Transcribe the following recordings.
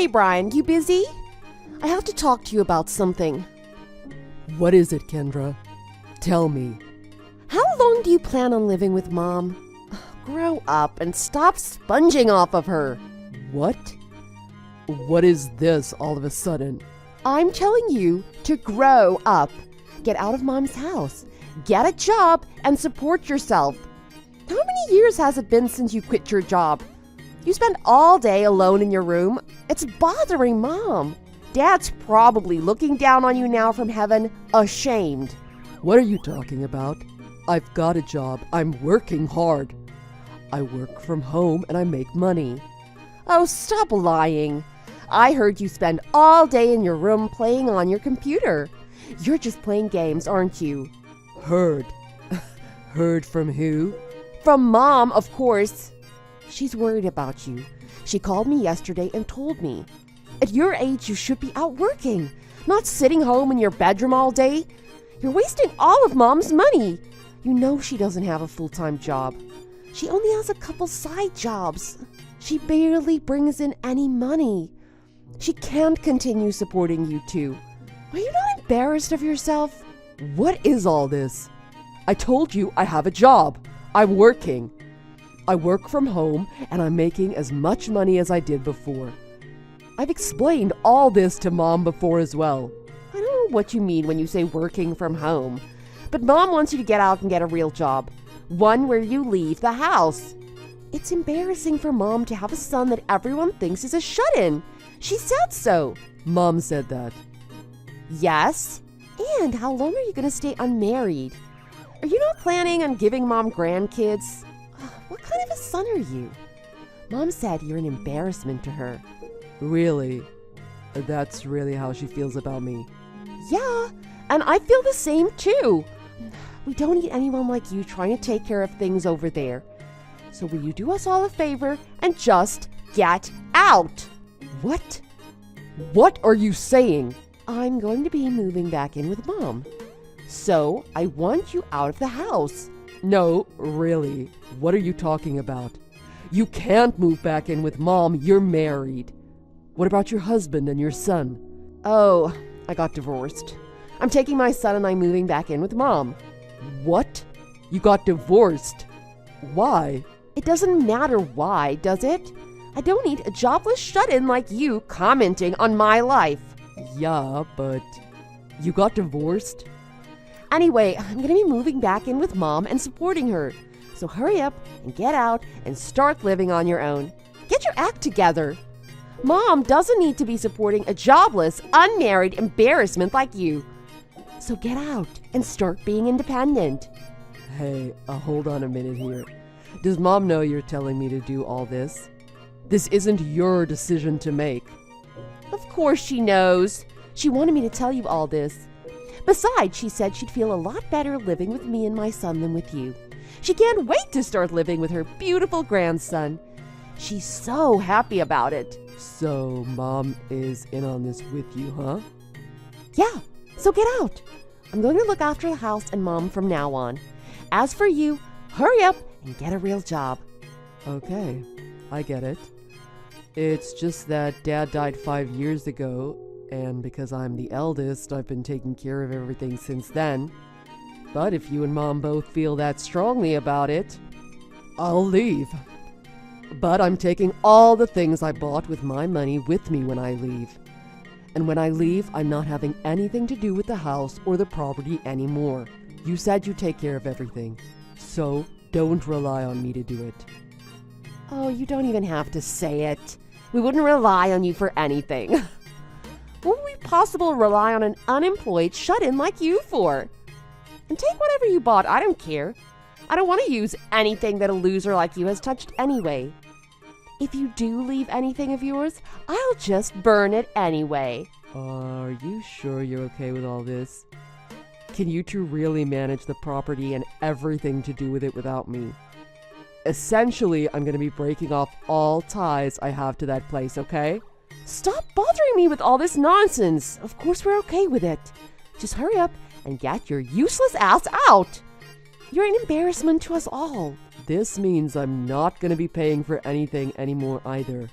Hey, Brian, you busy? I have to talk to you about something. What is it, Kendra? Tell me. How long do you plan on living with Mom? Grow up and stop sponging off of her. What? What is this all of a sudden? I'm telling you to grow up. Get out of Mom's house. Get a job and support yourself. How many years has it been since you quit your job? You spend all day alone in your room. It's bothering Mom. Dad's probably looking down on you now from heaven, ashamed. What are you talking about? I've got a job. I'm working hard. I work from home and I make money. Oh, stop lying. I heard you spend all day in your room playing on your computer. You're just playing games, aren't you? Heard? Heard from who? From Mom, of course. She's worried about you. She called me yesterday and told me. At your age, you should be out working, not sitting home in your bedroom all day. You're wasting all of Mom's money. You know she doesn't have a full-time job. She only has a couple side jobs. She barely brings in any money. She can't continue supporting you two. Are you not embarrassed of yourself? What is all this? I told you I have a job. I'm working. I work from home and I'm making as much money as I did before. I've explained all this to Mom before as well. I don't know what you mean when you say working from home, but Mom wants you to get out and get a real job. One where you leave the house. It's embarrassing for Mom to have a son that everyone thinks is a shut-in. She said so. Mom said that. Yes? And how long are you going to stay unmarried? Are you not planning on giving Mom grandkids? What kind of a son are you? Mom said you're an embarrassment to her. Really? That's really how she feels about me? Yeah, and I feel the same too. We don't need anyone like you trying to take care of things over there. So will you do us all a favor and just get out? What? What are you saying? I'm going to be moving back in with Mom. So I want you out of the house. No, really. What are you talking about? You can't move back in with Mom. You're married. What about your husband and your son? Oh, I got divorced. I'm taking my son and I'm moving back in with Mom. What? You got divorced? Why? It doesn't matter why, does it? I don't need a jobless shut-in like you commenting on my life. Yeah, but you got divorced? Anyway, I'm going to be moving back in with Mom and supporting her. So hurry up and get out and start living on your own. Get your act together. Mom doesn't need to be supporting a jobless, unmarried embarrassment like you. So get out and start being independent. Hey, hold on a minute here. Does Mom know you're telling me to do all this? This isn't your decision to make. Of course she knows. She wanted me to tell you all this. Besides, she said she'd feel a lot better living with me and my son than with you. She can't wait to start living with her beautiful grandson. She's so happy about it. So, Mom is in on this with you, huh? Yeah, so get out. I'm going to look after the house and Mom from now on. As for you, hurry up and get a real job. Okay, I get it. It's just that Dad died 5 years ago, and because I'm the eldest, I've been taking care of everything since then. But if you and Mom both feel that strongly about it, I'll leave. But I'm taking all the things I bought with my money with me when I leave. And when I leave, I'm not having anything to do with the house or the property anymore. You said you'd take care of everything, so don't rely on me to do it. Oh, you don't even have to say it. We wouldn't rely on you for anything. What would we possibly rely on an unemployed shut-in like you for? And take whatever you bought, I don't care. I don't want to use anything that a loser like you has touched anyway. If you do leave anything of yours, I'll just burn it anyway. Are you sure you're okay with all this? Can you two really manage the property and everything to do with it without me? Essentially, I'm going to be breaking off all ties I have to that place, okay? Stop bothering me with all this nonsense. Of course we're okay with it. Just hurry up and get your useless ass out. You're an embarrassment to us all. This means I'm not going to be paying for anything anymore either.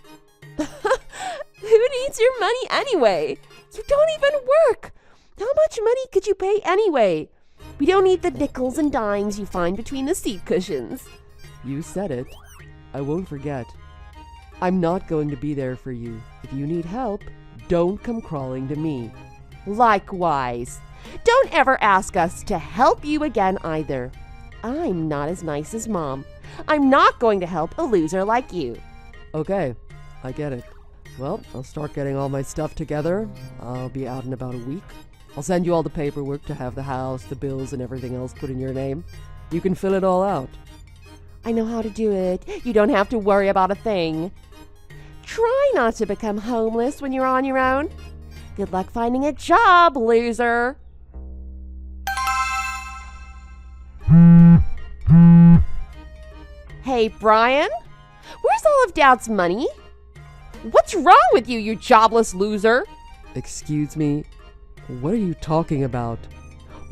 Who needs your money anyway? You don't even work. How much money could you pay anyway? We don't need the nickels and dimes you find between the seat cushions. You said it. I won't forget. I'm not going to be there for you. If you need help, don't come crawling to me. Likewise. Don't ever ask us to help you again either. I'm not as nice as Mom. I'm not going to help a loser like you. Okay, I get it. Well, I'll start getting all my stuff together. I'll be out in about a week. I'll send you all the paperwork to have the house, the bills, and everything else put in your name. You can fill it all out. I know how to do it. You don't have to worry about a thing. Try not to become homeless when you're on your own. Good luck finding a job, loser. Hey, Brian? Where's all of Dad's money? What's wrong with you, you jobless loser? Excuse me? What are you talking about?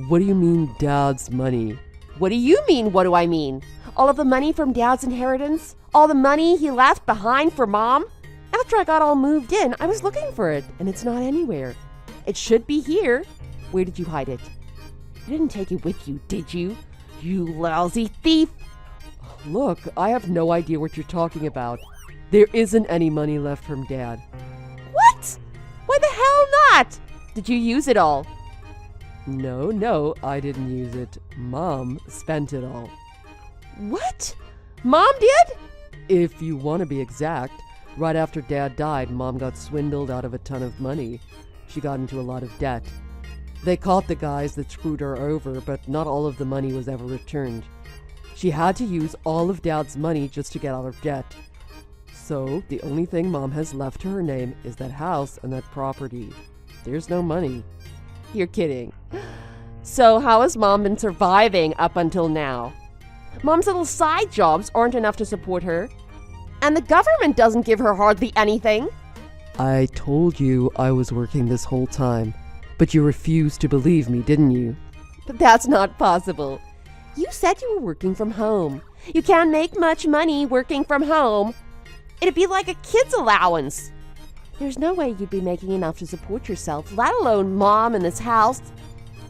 What do you mean, Dad's money? What do you mean, what do I mean? All of the money from Dad's inheritance? All the money he left behind for Mom? After I got all moved in, I was looking for it, and it's not anywhere. It should be here. Where did you hide it? You didn't take it with you, did you? You lousy thief! Look, I have no idea what you're talking about. There isn't any money left from Dad. What? Why the hell not? Did you use it all? No, I didn't use it. Mom spent it all. What? Mom did? If you want to be exact, right after Dad died, Mom got swindled out of a ton of money. She got into a lot of debt. They caught the guys that screwed her over, but not all of the money was ever returned. She had to use all of Dad's money just to get out of debt. So, the only thing Mom has left to her name is that house and that property. There's no money. You're kidding. So how has Mom been surviving up until now? Mom's little side jobs aren't enough to support her. And the government doesn't give her hardly anything. I told you I was working this whole time, but you refused to believe me, didn't you? But that's not possible. You said you were working from home. You can't make much money working from home. It'd be like a kid's allowance. There's no way you'd be making enough to support yourself, let alone Mom and this house.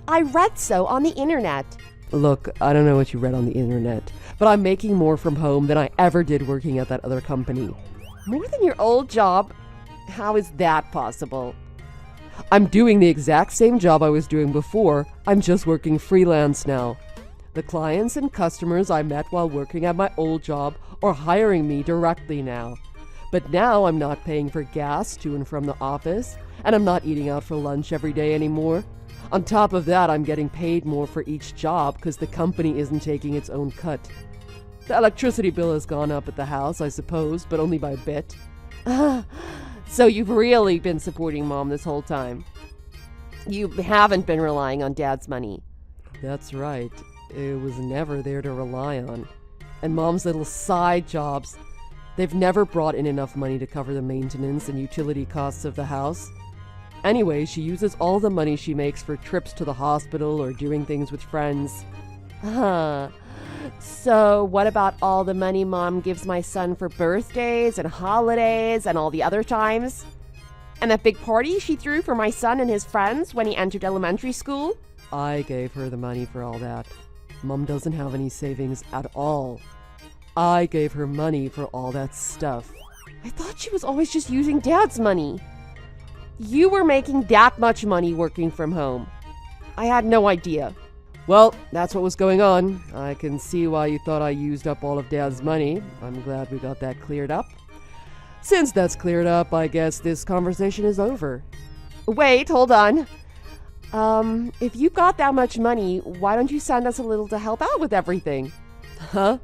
I read so on the internet. Look, I don't know what you read on the internet, but I'm making more from home than I ever did working at that other company. More than your old job? How is that possible? I'm doing the exact same job I was doing before. I'm just working freelance now. The clients and customers I met while working at my old job are hiring me directly now. But now I'm not paying for gas to and from the office, and I'm not eating out for lunch every day anymore. On top of that, I'm getting paid more for each job because the company isn't taking its own cut. The electricity bill has gone up at the house, I suppose, but only by a bit. So you've really been supporting Mom this whole time. You haven't been relying on Dad's money. That's right. It was never there to rely on. And Mom's little side jobs, they've never brought in enough money to cover the maintenance and utility costs of the house. Anyway, she uses all the money she makes for trips to the hospital or doing things with friends. So what about all the money Mom gives my son for birthdays and holidays and all the other times? And that big party she threw for my son and his friends when he entered elementary school? I gave her the money for all that. Mom doesn't have any savings at all. I gave her money for all that stuff. I thought she was always just using Dad's money. You were making that much money working from home. I had no idea. Well, that's what was going on. I can see why you thought I used up all of Dad's money. I'm glad we got that cleared up. Since that's cleared up, I guess this conversation is over. Wait, hold on. If you've got that much money, why don't you send us a little to help out with everything? Huh?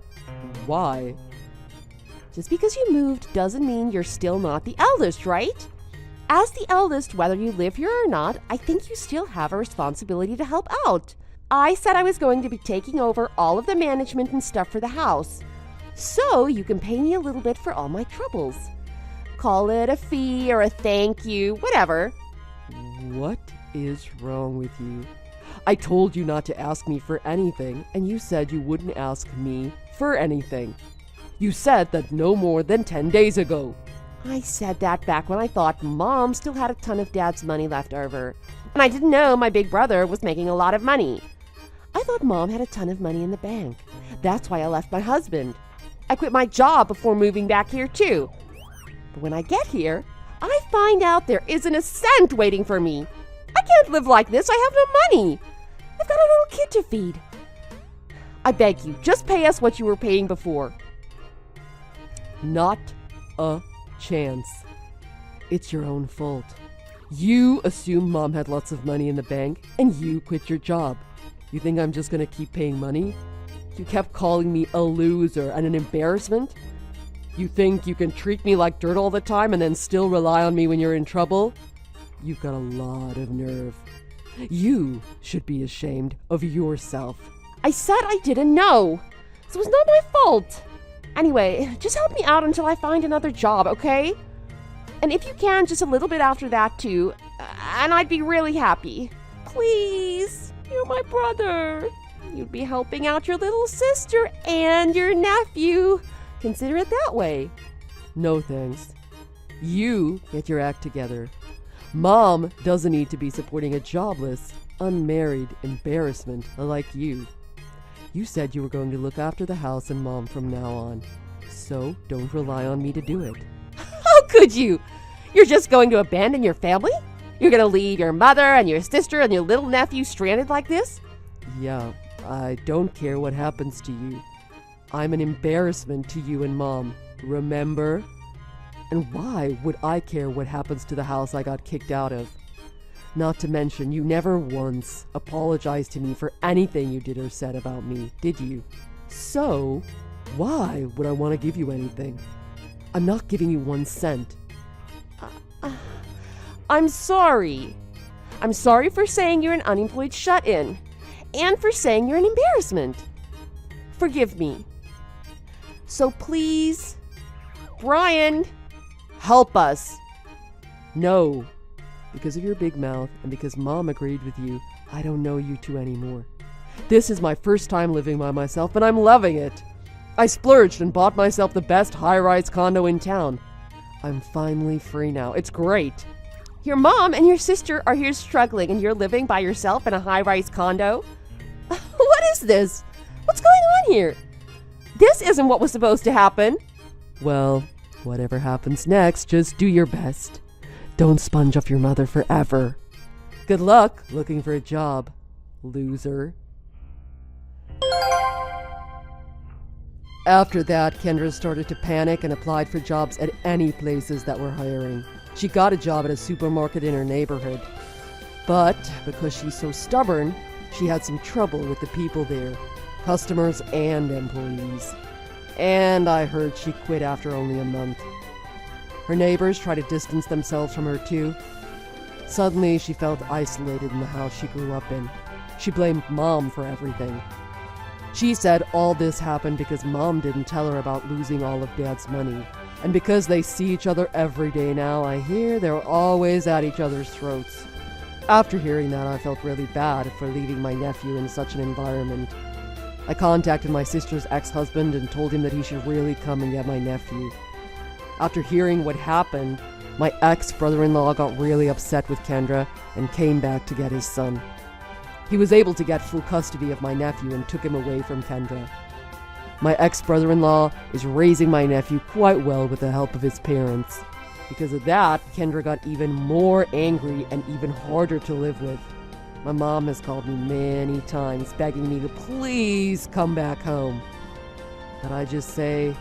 Why? Just because you moved doesn't mean you're still not the eldest, right? As the eldest, whether you live here or not, I think you still have a responsibility to help out. I said I was going to be taking over all of the management and stuff for the house. So you can pay me a little bit for all my troubles. Call it a fee or a thank you, whatever. What is wrong with you? I told you not to ask me for anything, and you said you wouldn't ask me for anything. You said that no more than 10 days ago. I said that back when I thought Mom still had a ton of Dad's money left over, and I didn't know my big brother was making a lot of money. I thought Mom had a ton of money in the bank. That's why I left my husband. I quit my job before moving back here too. But when I get here, I find out there isn't a cent waiting for me. I can't live like this. I have no money. I've got a little kid to feed. I beg you, just pay us what you were paying before. Not a chance. It's your own fault. You assumed Mom had lots of money in the bank, and you quit your job. You think I'm just gonna keep paying money? You kept calling me a loser and an embarrassment? You think you can treat me like dirt all the time and then still rely on me when you're in trouble? You've got a lot of nerve. You should be ashamed of yourself. I said I didn't know. So it was not my fault. Anyway, just help me out until I find another job, okay? And if you can, just a little bit after that too, and I'd be really happy. Please, you're my brother. You'd be helping out your little sister and your nephew. Consider it that way. No thanks. You get your act together. Mom doesn't need to be supporting a jobless, unmarried embarrassment like you. You said you were going to look after the house and Mom from now on. So don't rely on me to do it. How could you? You're just going to abandon your family? You're going to leave your mother and your sister and your little nephew stranded like this? Yeah, I don't care what happens to you. I'm an embarrassment to you and Mom, remember? And why would I care what happens to the house I got kicked out of? Not to mention, you never once apologized to me for anything you did or said about me, did you? So, why would I want to give you anything? I'm not giving you 1 cent. I'm sorry. I'm sorry for saying you're an unemployed shut-in, and for saying you're an embarrassment. Forgive me. So please, Brian, help us. No. Because of your big mouth and because Mom agreed with you, I don't know you two anymore. This is my first time living by myself, and I'm loving it. I splurged and bought myself the best high-rise condo in town. I'm finally free now. It's great. Your mom and your sister are here struggling, and you're living by yourself in a high-rise condo? What is this? What's going on here? This isn't what was supposed to happen. Well, whatever happens next, just do your best. Don't sponge off your mother forever. Good luck looking for a job, loser. After that, Kendra started to panic and applied for jobs at any places that were hiring. She got a job at a supermarket in her neighborhood. But because she's so stubborn, she had some trouble with the people there, customers and employees. And I heard she quit after only a month. Her neighbors tried to distance themselves from her too. Suddenly, she felt isolated in the house she grew up in. She blamed Mom for everything. She said all this happened because Mom didn't tell her about losing all of Dad's money. And because they see each other every day now, I hear they're always at each other's throats. After hearing that, I felt really bad for leaving my nephew in such an environment. I contacted my sister's ex-husband and told him that he should really come and get my nephew. After hearing what happened, my ex-brother-in-law got really upset with Kendra and came back to get his son. He was able to get full custody of my nephew and took him away from Kendra. My ex-brother-in-law is raising my nephew quite well with the help of his parents. Because of that, Kendra got even more angry and even harder to live with. My mom has called me many times begging me to please come back home. But I just say,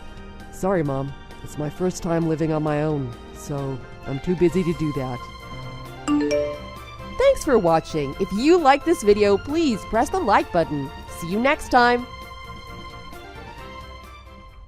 sorry Mom, it's my first time living on my own, so I'm too busy to do that. Thanks for watching. If you like this video, please press the like button. See you next time.